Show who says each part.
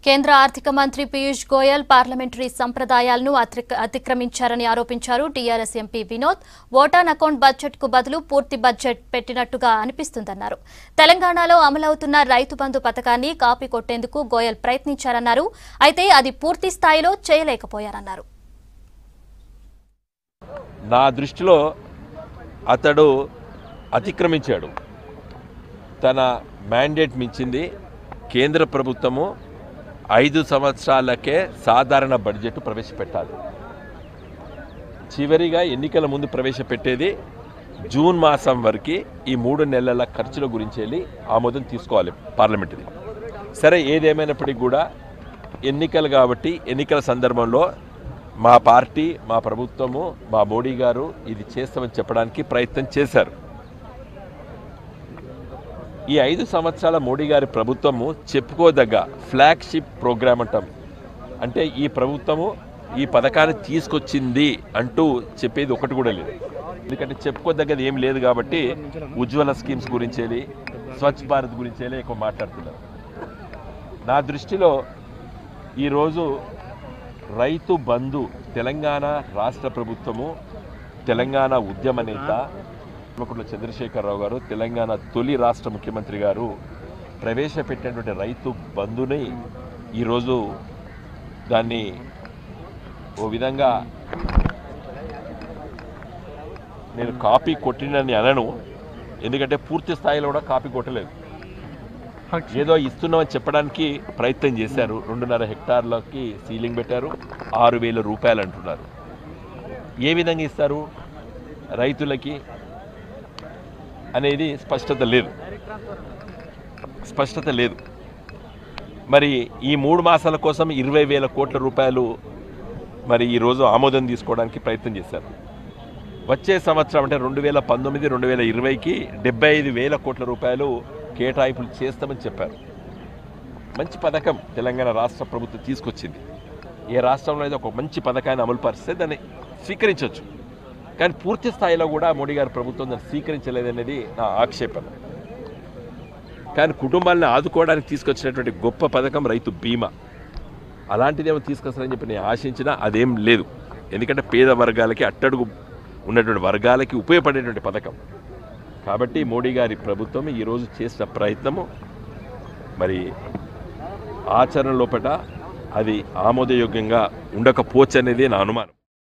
Speaker 1: కేంద్ర ఆర్థిక మంత్రి పీయూష్ గోయల్ పార్లమెంటరీ సంప్రదాయాలను అతిక్రమించారని ఆరోపించారు. TRS MP Vinod vote on account budget కు బదులు పూర్తి బడ్జెట్ పెట్టినట్టుగా అనిపిస్తుందన్నారు. తెలంగాణలో అమలవుతున్న రైతు బంధు పథకాన్ని కాపీ కొట్టేందుకు గోయల్ ప్రయత్నించారన్నారు. అయితే అది పూర్తి స్థాయిలో చేయలేకపోయారన్నారు.
Speaker 2: నా దృష్టిలో అతడు అతిక్రమించాడు. తన మ్యాండేట్ మించింది. కేంద్ర ప్రభుత్వము 5 సంవత్సరాలకే సాధారణ బడ్జెట్ ప్రవేశపెట్టాలి. చివరిగా ఎన్నికల ముందు ప్రవేశపెట్టేది జూన్ మాసం వరకు ఈ 3 నెలల ఖర్చుల గురించి వెళ్ళి ఆమోదం తీసుకోవాలి పార్లమెంటుది. సరే, ఏదేమైనప్పటికీ కూడా ఎన్నికలు కాబట్టి ఎన్నికల సందర్భంలో మా పార్టీ, మా ప్రభుత్వము, మా మోడీ గారు ఇది చేస్తామని చెప్పడానికి ప్రయత్నం చేశారు. ఈ 5 సంవత్సరాల మోడీ గారి ప్రభుత్వము చెప్పుకోదగ్గ ఫ్లాగ్షిప్ ప్రోగ్రామ్ అంటాం. అంటే ఈ ప్రభుత్వము ఈ పథకాన్ని తీసుకొచ్చింది అంటూ చెప్పేది ఒకటి కూడా లేదు. ఎందుకంటే చెప్పుకోదగ్గది ఏం లేదు కాబట్టి ఉజ్వల స్కీమ్స్ గురించి, స్వచ్ఛ భారత్ గురించి ఎక్కువ మాట్లాడుతున్నారు. నా దృష్టిలో ఈరోజు రైతు బంధు తెలంగాణ రాష్ట్ర ప్రభుత్వము, తెలంగాణ ఉద్యమ నేత చంద్రశేఖరరావు గారు, తెలంగాణ తొలి రాష్ట్ర ముఖ్యమంత్రి గారు ప్రవేశపెట్టినటువంటి రైతు బంధుని ఈరోజు దాన్ని ఓ విధంగా నేను కాపీ కొట్టినని అనను. ఎందుకంటే పూర్తి స్థాయిలో కూడా కాపీ కొట్టలేదు. ఏదో ఇస్తున్నామని చెప్పడానికి ప్రయత్నం చేశారు. 2.5 హెక్టార్లకి సీలింగ్ పెట్టారు. 6,000 రూపాయలు అంటున్నారు. ఏ విధంగా ఇస్తారు రైతులకి అనేది స్పష్టత లేదు. మరి ఈ 3 మాసాల కోసం 20,000 కోట్ల రూపాయలు మరి ఈరోజు ఆమోదం తీసుకోవడానికి ప్రయత్నం చేశారు. వచ్చే సంవత్సరం అంటే 2019, 2020కి 75,000 కోట్ల రూపాయలు కేటాయింపులు చేస్తామని చెప్పారు. మంచి పథకం తెలంగాణ రాష్ట్ర ప్రభుత్వం తీసుకొచ్చింది. ఏ రాష్ట్రంలో అయితే ఒక మంచి పథకాన్ని అమలు పరిస్తే దాన్ని స్వీకరించవచ్చు. కానీ పూర్తి స్థాయిలో కూడా మోడీ గారి ప్రభుత్వం దాన్ని స్వీకరించలేదనేది నా ఆక్షేపణ. కానీ కుటుంబాలను ఆదుకోవడానికి తీసుకొచ్చినటువంటి గొప్ప పథకం రైతు బీమా. అలాంటిదేమో తీసుకొస్తారని చెప్పి నేను ఆశించినా అదేం లేదు. ఎందుకంటే పేద వర్గాలకి, అట్టడుగు ఉన్నటువంటి వర్గాలకి ఉపయోగపడేటువంటి పథకం. కాబట్టి మోడీ గారి ప్రభుత్వం ఈరోజు చేసిన ప్రయత్నము మరి ఆచరణ లోపల అది ఆమోదయోగ్యంగా ఉండకపోవచ్చు అనేది నా అనుమానం.